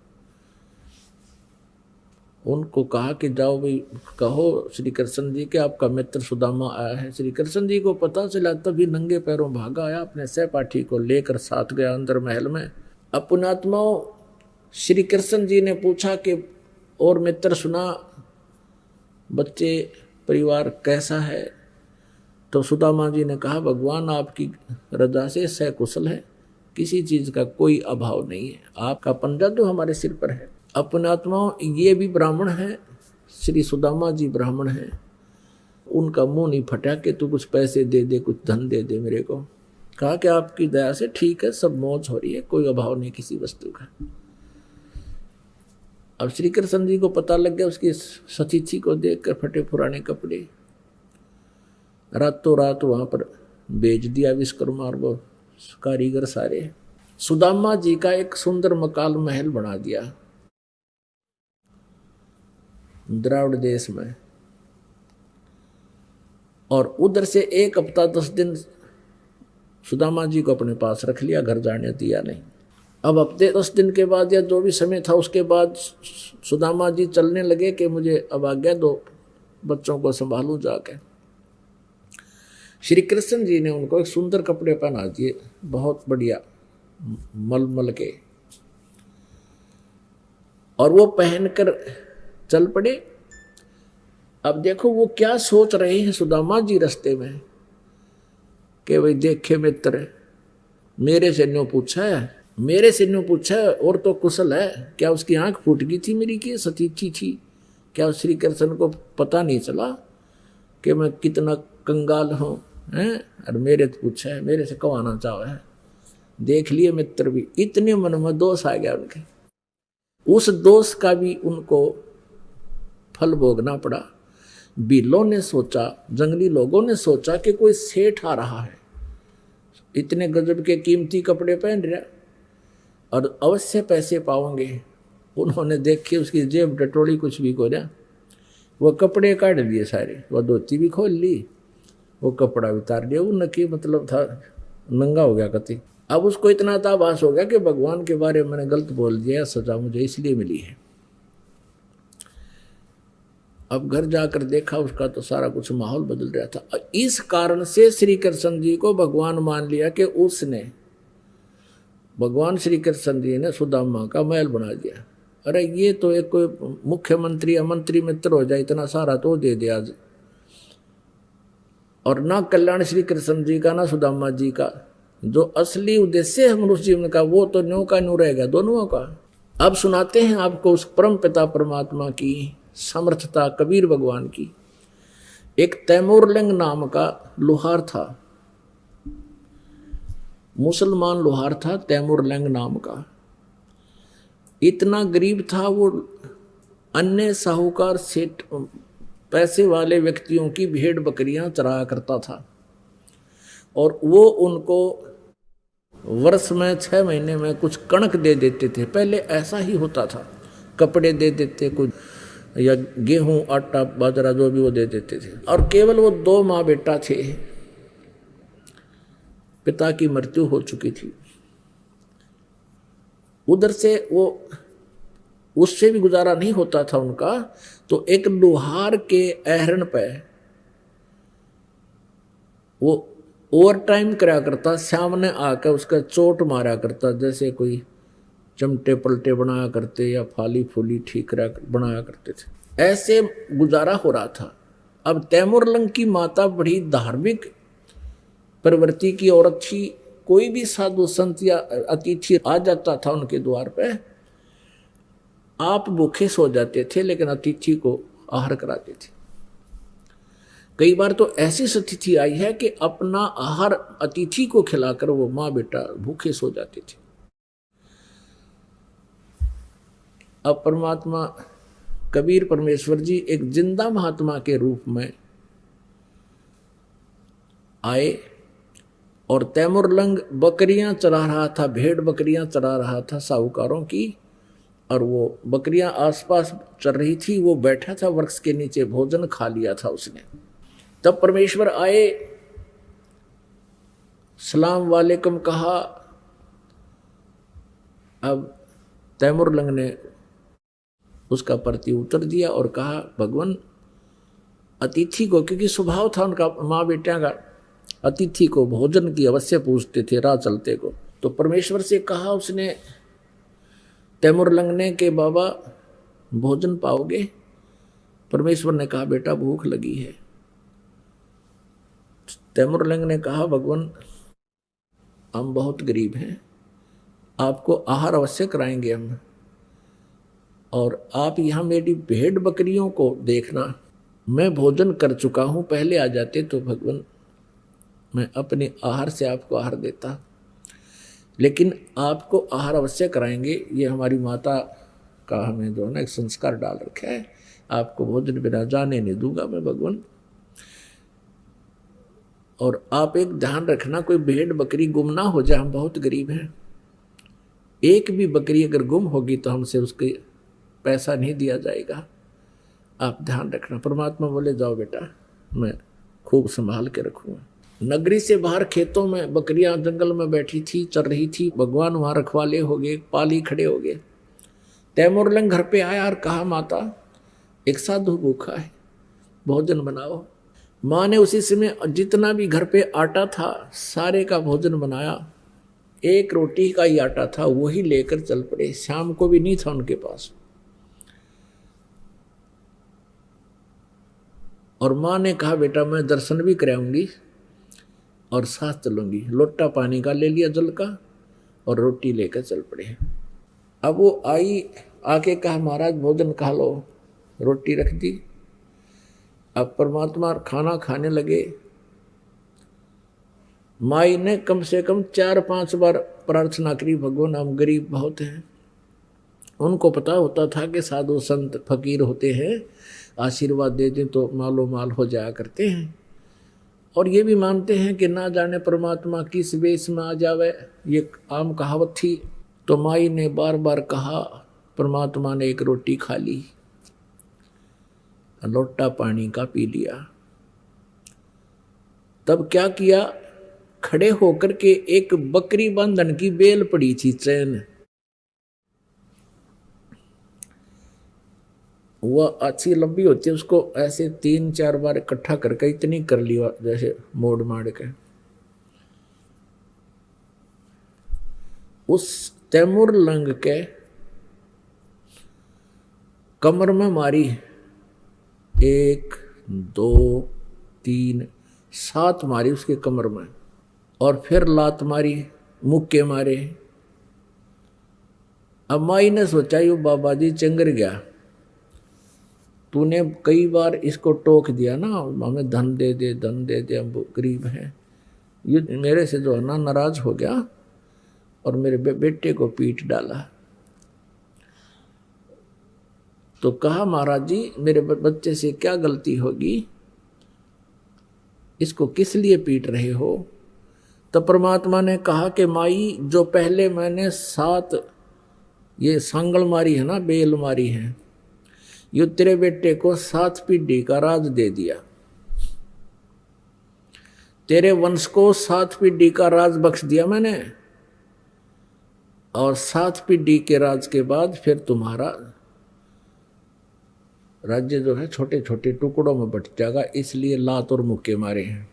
उनको कहा कि जाओ भाई कहो श्री कृष्ण जी के आपका मित्र सुदामा आया है। श्री कृष्ण जी को पता चला, तभी नंगे पैरों भागा आया, अपने सहपाठी को लेकर साथ गया अंदर महल में। पुण्यात्माओं, श्री कृष्ण जी ने पूछा कि और मित्र सुना, बच्चे परिवार कैसा है? तो सुदामा जी ने कहा भगवान आपकी रजा से सकुशल है, किसी चीज का कोई अभाव नहीं है, आपका पंजा तो हमारे सिर पर है। अपने आत्माओं, ये भी ब्राह्मण है, श्री सुदामा जी ब्राह्मण हैं, उनका मुंह नहीं फटा कि तू कुछ पैसे दे दे, कुछ धन दे दे मेरे को। कहा कि आपकी दया से ठीक है, सब मौज हो रही है, कोई अभाव नहीं किसी वस्तु का। अब श्री कृष्ण जी को पता लग गया, उसकी सतीथि को देखकर फटे पुराने कपड़े, रातों रात वहां पर बेच दिया विश्वकर्मा और वो कारीगर सारे। सुदामा जी का एक सुंदर मकाल महल बना दिया द्राविड़ देश में, और उधर से 1 हफ्ता 10 दिन सुदामा जी को अपने पास रख लिया, घर जाने दिया नहीं। अब हफ्ते 10 दिन के बाद या जो भी समय था उसके बाद सुदामा जी चलने लगे कि मुझे अब आज्ञा दो, बच्चों को संभालूं जाके। श्री कृष्ण जी ने उनको एक सुंदर कपड़े पहना दिए, बहुत बढ़िया मलमल के, और वो पहनकर चल पड़े। अब देखो वो क्या सोच रहे हैं सुदामा जी रास्ते में कि भाई देखे मित्र, मेरे से न्यों पूछा है, मेरे से न्यों पूछा है, और तो कुशल है, क्या उसकी आंख फूट गई थी मेरी की सतीथी थी? क्या श्री कृष्ण को पता नहीं चला कि मैं कितना कंगाल हूं हैं? और मेरे तो पूछा है, मेरे से कवाना चाह है। देख लिए मित्र भी, इतने मन में दोष आ गया उनके, उस दोष का भी उनको फल भोगना पड़ा। बिल्लों ने सोचा, जंगली लोगों ने सोचा कि कोई सेठ आ रहा है, इतने गजब के कीमती कपड़े पहन रहा और अवश्य पैसे पाओगे। उन्होंने देखे उसकी जेब टटोली, कुछ भी को रहा, वो कपड़े काट दिए सारे, वह धोती भी खोल ली, वो कपड़ा भी उतार दिया, वो नकी मतलब था नंगा हो गया कति। अब उसको इतना ताबास हो गया कि भगवान के बारे में मैंने गलत बोल दिया, सजा मुझे इसलिए मिली है। अब घर जाकर देखा उसका तो सारा कुछ माहौल बदल रहा था। इस कारण से श्री कृष्ण जी को भगवान मान लिया कि उसने, भगवान श्री कृष्ण जी ने सुदामा का महल बना दिया। अरे ये तो एक कोई मुख्यमंत्री या मंत्री मित्र हो जाए, इतना सारा तो दे दिया आज। और ना कल्याण श्री कृष्ण जी का ना सुदामा जी का, जो असली उद्देश्य है मनुष्य जीवन का, वो तो न्यों का न्यों रहेगा दोनों का। अब सुनाते हैं आपको उस परम पिता परमात्मा की समर्थता, कबीर भगवान की। एक तैमूरलंग नाम का लोहार था, मुसलमान लोहार था, तैमूरलंग नाम का। इतना गरीब था वो, अन्य साहूकार सेठ पैसे वाले व्यक्तियों की भेड़ बकरियां चराया करता था और वो उनको वर्ष में 6 महीने में कुछ कणक दे देते थे। पहले ऐसा ही होता था, कपड़े दे देते कुछ, या गेहूं आटा बाजरा जो भी वो दे देते थे। और केवल वो 2 माँ बेटा थे, पिता की मृत्यु हो चुकी थी। उधर से वो उससे भी गुजारा नहीं होता था उनका, तो एक लोहार के अहरण पे वो ओवर टाइम करा करता, सामने आकर उसका चोट मारा करता, जैसे कोई चमटे पलटे बनाया करते या फाली फूली ठीक बनाया करते थे। ऐसे गुजारा हो रहा था। अब तैमूरलंग की माता बड़ी धार्मिक प्रवृत्ति की औरत थी। कोई भी साधु संत या अतिथि आ जाता था उनके द्वार पे, आप भूखे सो जाते थे लेकिन अतिथि को आहार कराते थे। कई बार तो ऐसी स्थिति आई है कि अपना आहार अतिथि को खिलाकर वो माँ बेटा भूखे सो जाते थे। अब परमात्मा कबीर परमेश्वर जी एक जिंदा महात्मा के रूप में आए और तैमूरलंग बकरियां चरा रहा था, भेड़ बकरियां चरा रहा था साहूकारों की, और वो बकरियां आसपास चल रही थी। वो बैठा था वृक्ष के नीचे, भोजन खा लिया था उसने। तब परमेश्वर आए, सलाम वालेकुम कहा। अब तैमूरलंग ने उसका प्रति उत्तर दिया और कहा, भगवान अतिथि को, क्योंकि स्वभाव था उनका माँ बेटिया का, अतिथि को भोजन की अवश्य पूछते थे राह चलते को। तो परमेश्वर से कहा उसने, तैमूरलंग ने, कि बाबा भोजन पाओगे? परमेश्वर ने कहा, बेटा भूख लगी है। तैमूरलंग ने कहा, भगवान हम बहुत गरीब हैं, आपको आहार अवश्य कराएंगे हम, और आप यहाँ मेरी भेड़ बकरियों को देखना, मैं भोजन कर चुका हूँ, पहले आ जाते तो भगवान मैं अपने आहार से आपको आहार देता, लेकिन आपको आहार अवश्य कराएंगे। ये हमारी माता का हमें जो है ना एक संस्कार डाल रखा है, आपको भोजन बिना जाने नहीं दूंगा मैं भगवान। और आप एक ध्यान रखना, कोई भेड़ बकरी गुम ना हो जाए, हम बहुत गरीब हैं, एक भी बकरी अगर गुम होगी तो हमसे उसके पैसा नहीं दिया जाएगा, आप ध्यान रखना। परमात्मा बोले, जाओ बेटा, मैं खूब संभाल के रखूंगा। नगरी से बाहर खेतों में बकरियां जंगल में बैठी थी, चल रही थी। भगवान वहां रखवाले हो गए, पाली खड़े हो गए। तैमूरलंग घर पे आया और कहा, माता एक साधु भूखा है, भोजन बनाओ। माँ ने उसी समय जितना भी घर पे आटा था सारे का भोजन बनाया। एक रोटी का ही आटा था, वही लेकर चल पड़े। शाम को भी नहीं था उनके पास। और माँ ने कहा, बेटा मैं दर्शन भी कराऊंगी और साथ चलूंगी। लोटा पानी का ले लिया, जल का, और रोटी लेकर चल पड़े। अब वो आई, आके कहा, महाराज भोजन खा लो। रोटी रख दी। अब परमात्मा खाना खाने लगे। माई ने कम से कम 4-5 बार प्रार्थना करी, भगवान हम गरीब बहुत हैं। उनको पता होता था कि साधु संत फकीर होते हैं, आशीर्वाद दे दें तो मालो माल हो जाया करते हैं, और ये भी मानते हैं कि ना जाने परमात्मा किस वेश में आ जावे, ये आम कहावत थी। तो माई ने बार बार कहा, परमात्मा ने एक रोटी खा ली, लोटा पानी का पी लिया। तब क्या किया, खड़े होकर के एक बकरी बंधन की बेल पड़ी थी, चैन, वह अच्छी लंबी होती है, उसको ऐसे 3-4 बार इकट्ठा करके इतनी कर लिया, जैसे मोड़ माड़ के उस तैमूरलंग के कमर में मारी। 1, 2, 3, 7 मारी उसके कमर में, और फिर लात मारी, मुक्के मारे। अब माई ने सोचा, यो बाबा जी चंगर गया, तूने कई बार इसको टोक दिया ना, हमें धन दे दे, धन दे दे, हम गरीब हैं। ये मेरे से जो है ना नाराज हो गया और मेरे बेटे को पीट डाला। तो कहा महाराज जी मेरे बच्चे से क्या गलती होगी, इसको किस लिए पीट रहे हो। तो परमात्मा ने कहा कि माई जो पहले मैंने 7 ये सांगल मारी है ना, बेल मारी है, ये तेरे बेटे को 7 पीढ़ी का राज दे दिया, तेरे वंश को 7 पीढ़ी का राज बख्श दिया मैंने, और 7 पीढ़ी के राज के बाद फिर तुम्हारा राज्य जो है छोटे छोटे टुकड़ों में बट जाएगा, इसलिए लात और मुक्के मारे हैं।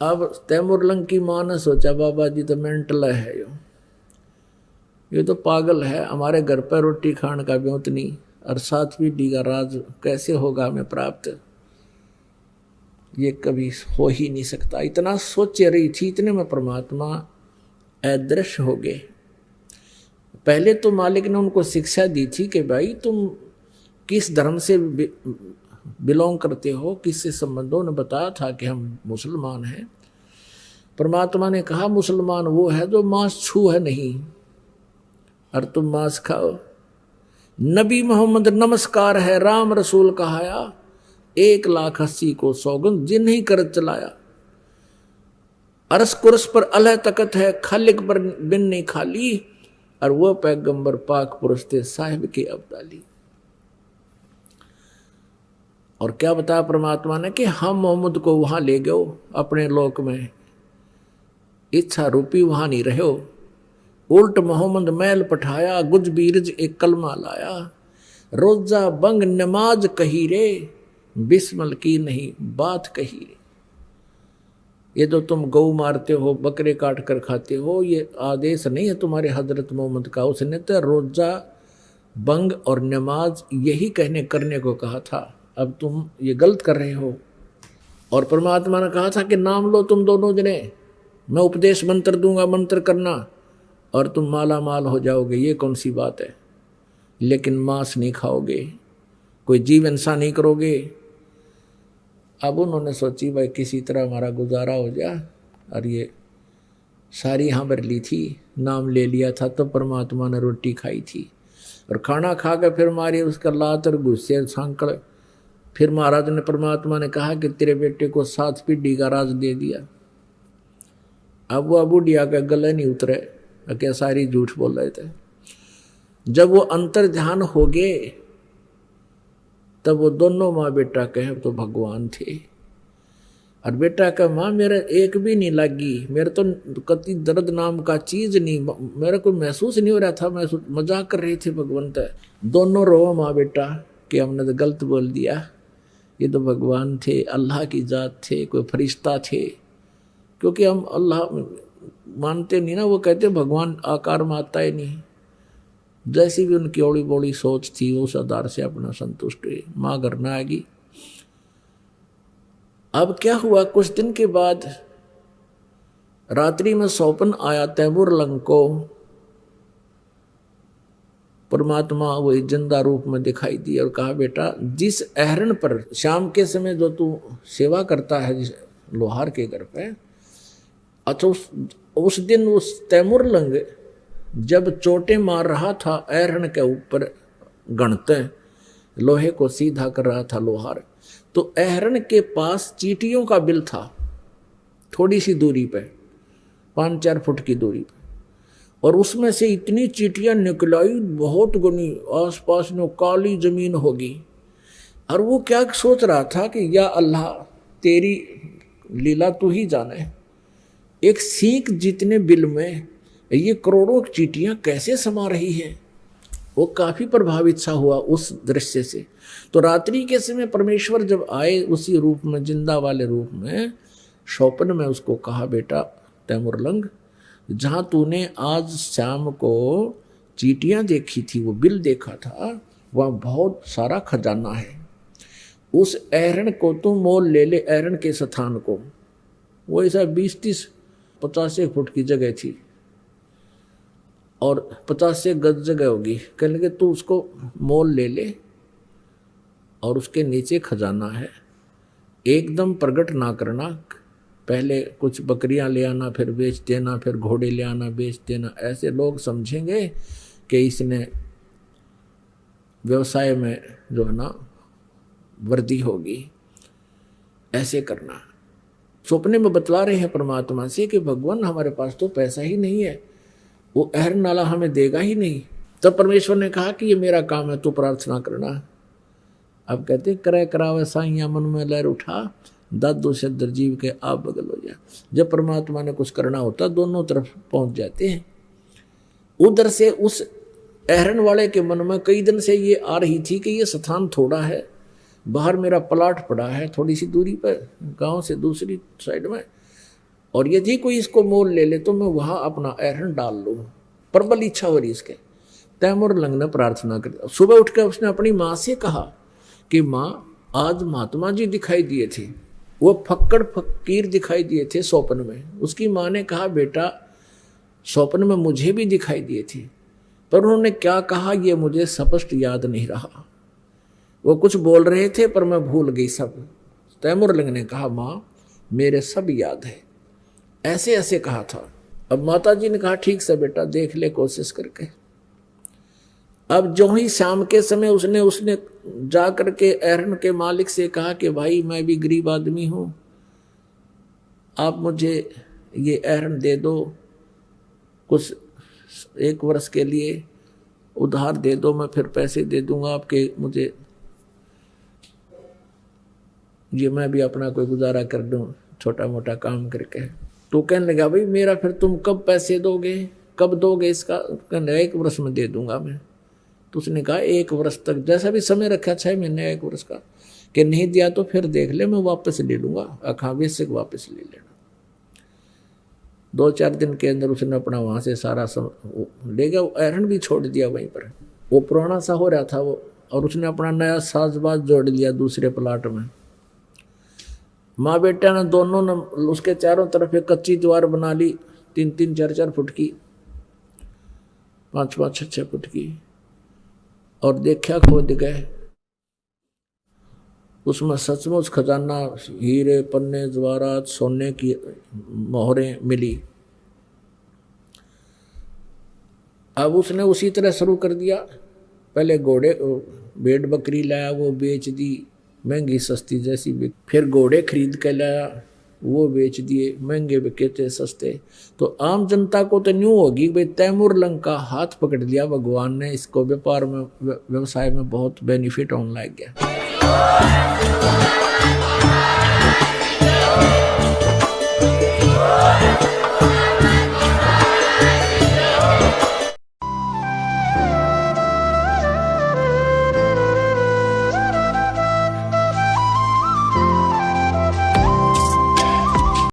अब तैमूरलंग की मां ने सोचा बाबा जी तो मेंटल है, ये तो पागल है, हमारे घर पर रोटी खाने का ब्योत नहीं, और 7 पीढ़ी का राज कैसे होगा हमें प्राप्त, ये कभी हो ही नहीं सकता। इतना सोच रही थी, इतने में परमात्मा अदृश्य हो गए। पहले तो मालिक ने उनको शिक्षा दी थी कि भाई तुम किस धर्म से बिलोंग करते हो, किससे संबंध हो, ने बताया था कि हम मुसलमान हैं। परमात्मा ने कहा मुसलमान वो है जो मांस छू है नहीं, और तुम मांस खाओ। नबी मोहम्मद नमस्कार है, राम रसूल कहाया, 1,80,000 को सौगंध जिन्हीं कर चलाया। अरस कुरस पर अलह तकत है, खालिक पर बिन नहीं खाली, और वो पैगंबर पाक पुरुष थे साहिब के अब्दाली। और क्या बताया परमात्मा ने कि हम मोहम्मद को वहां ले गए अपने लोक में, इच्छा रूपी वहां नहीं रहे हो, उल्ट मोहम्मद मैल पठाया, गुज बीरज एक कलमा लाया, रोजा बंग नमाज कही रे, बिस्मल की नहीं बात कही रे। ये जो तुम गौ मारते हो, बकरे काट कर खाते हो, ये आदेश नहीं है तुम्हारे हजरत मोहम्मद का, उसने तो रोजा बंग और नमाज यही कहने करने को कहा था, अब तुम ये गलत कर रहे हो। और परमात्मा ने कहा था कि नाम लो तुम दोनों जने, मैं उपदेश मंत्र दूंगा, मंत्र करना और तुम माला माल हो जाओगे, ये कौन सी बात है। लेकिन मांस नहीं खाओगे, कोई जीव हिंसा नहीं करोगे। अब उन्होंने सोची भाई किसी तरह हमारा गुजारा हो जाए, और ये सारी यहाँ भर ली थी, नाम ले लिया था, तो परमात्मा ने रोटी खाई थी, और खाना खा कर फिर मारी उसका लात और गुस्से सांकड़। फिर महाराज ने परमात्मा ने कहा कि तेरे बेटे को 7 पीढ़ी का राज दे दिया। अब वो बुढ़िया का गले नहीं उतरे, क्या सारी झूठ बोल रहे थे। जब वो अंतर ध्यान हो गए तब वो दोनों माँ बेटा कहे तो भगवान थे। और बेटा का माँ मेरा एक भी नहीं लगी, मेरे तो कति दर्द नाम का चीज नहीं, मेरा कोई महसूस नहीं हो रहा था, मैं मजाक कर रही थी भगवंत। दोनों रो माँ बेटा कि हमने तो गलत बोल दिया, ये तो भगवान थे, अल्लाह की जात थे, कोई फरिश्ता थे। क्योंकि हम अल्लाह मानते नहीं ना, वो कहते भगवान आकार में आता ही नहीं। जैसी भी उनकी ओड़ी बोड़ी सोच थी उस आधार से अपना संतुष्ट हुए, माँ घर न आएगी। अब क्या हुआ, कुछ दिन के बाद रात्रि में स्वप्न आया तैमूरलंग को, परमात्मा वही जिंदा रूप में दिखाई दी और कहा बेटा जिस अहरण पर शाम के समय जो तू सेवा करता है जिस लोहार के घर पे, अच्छा उस दिन उस तैमूरलंग जब चोटें मार रहा था अहरण के ऊपर गणते लोहे को सीधा कर रहा था लोहार, तो अहरण के पास चींटियों का बिल था, थोड़ी सी दूरी पे 5-4 फुट की दूरी पे, और उसमें से इतनी चींटियां निकलाई बहुत गनी, आसपास में काली जमीन होगी। और वो क्या सोच रहा था कि या अल्लाह तेरी लीला तू ही जाने, एक सीख जितने बिल में ये करोड़ों चींटियां कैसे समा रही हैं। वो काफी प्रभावित सा हुआ उस दृश्य से। तो रात्रि के समय परमेश्वर जब आए उसी रूप में, जिंदा वाले रूप में, स्वप्न में उसको कहा बेटा तैमूरलंग जहां तूने आज शाम को चींटियां देखी थी, वो बिल देखा था, वहां बहुत सारा खजाना है, उस अहरण को तू मोल ले ले, अहरण के स्थान को। वो ऐसा 20-30-50 फुट की जगह थी और 50 गज जगह होगी। कहने लगे तू उसको मोल ले ले और उसके नीचे खजाना है, एकदम प्रकट ना करना, पहले कुछ बकरियां ले आना फिर बेच देना, फिर घोड़े ले आना बेच देना, ऐसे लोग समझेंगे कि इसने व्यवसाय में जो है ना वृद्धि होगी, ऐसे करना। सपने में बतला रहे हैं परमात्मा से कि भगवान हमारे पास तो पैसा ही नहीं है, वो अहर नाला हमें देगा ही नहीं। तब परमेश्वर ने कहा कि ये मेरा काम है, तू प्रार्थना करना। अब कहते करे करावे साइया मन में लहर उठा, दादो से दरजीव के आप बगल हो जा। जब परमात्मा ने कुछ करना होता दोनों तरफ पहुंच जाते हैं। उधर से उस अहरन वाले के मन में कई दिन से ये आ रही थी कि ये स्थान थोड़ा है, बाहर मेरा प्लाट पड़ा है थोड़ी सी दूरी पर, गांव से दूसरी साइड में, और यदि कोई इसको मोल ले ले तो मैं वहां अपना अहरन डाल लूँ। प्रबल इच्छा हो रही इसके। तैमूर लंग ने प्रार्थना कर, सुबह उठ कर उसने अपनी माँ से कहा कि माँ आज महात्मा जी दिखाई दिए थे, वो फक्कड़ फकीर दिखाई दिए थे स्वप्न में। उसकी माँ ने कहा बेटा स्वप्न में मुझे भी दिखाई दिए थे, पर उन्होंने क्या कहा ये मुझे स्पष्ट याद नहीं रहा। वो कुछ बोल रहे थे पर मैं भूल गई सब। तैमूर लंग ने कहा माँ मेरे सब याद है, ऐसे ऐसे कहा था। अब माता जी ने कहा ठीक से बेटा देख ले कोशिश करके। अब जो ही शाम के समय उसने जा करके अहरन के मालिक से कहा कि भाई मैं भी गरीब आदमी हूं, आप मुझे ये अहरन दे दो, कुछ 1 वर्ष के लिए उधार दे दो, मैं फिर पैसे दे दूंगा आपके, मुझे ये मैं भी अपना कोई गुजारा कर दूं छोटा मोटा काम करके। तो कहने लगा भाई मेरा फिर तुम कब पैसे दोगे, कब दोगे इसका? कहने लगा 1 वर्ष में दे दूंगा मैं। तो उसने कहा 1 वर्ष तक, जैसा भी समय रखा 6 महीने 1 वर्ष का, कि नहीं दिया तो फिर देख ले मैं वापस ले लूंगा, अखावे से वापस ले लेना। 2-4 दिन के अंदर उसने अपना वहां से सारा ले गया, अहरन भी छोड़ दिया वहीं पर। वो पुराना सा हो रहा था वो, और उसने अपना नया साजबाज जोड़ लिया दूसरे प्लाट में। माँ बेटा ने दोनों ने उसके चारों तरफ एक कच्ची दीवार बना ली, 3-3, 4-4 फुट की, 5-5, 6-6 फुट की, और देखा खोद गए उसमें सचमुच खजाना, हीरे पन्ने जवाहरात सोने की मोहरें मिली। अब उसने उसी तरह शुरू कर दिया। पहले घोड़े भेड़ बकरी लाया, वो बेच दी महंगी सस्ती जैसी, फिर घोड़े खरीद के लाया, वो बेच दिए, महंगे बिके थे सस्ते। तो आम जनता को तो न्यू होगी भाई तैमूर लंग का हाथ पकड़ लिया भगवान ने, इसको व्यापार में व्यवसाय में बहुत बेनिफिट होने लग गया।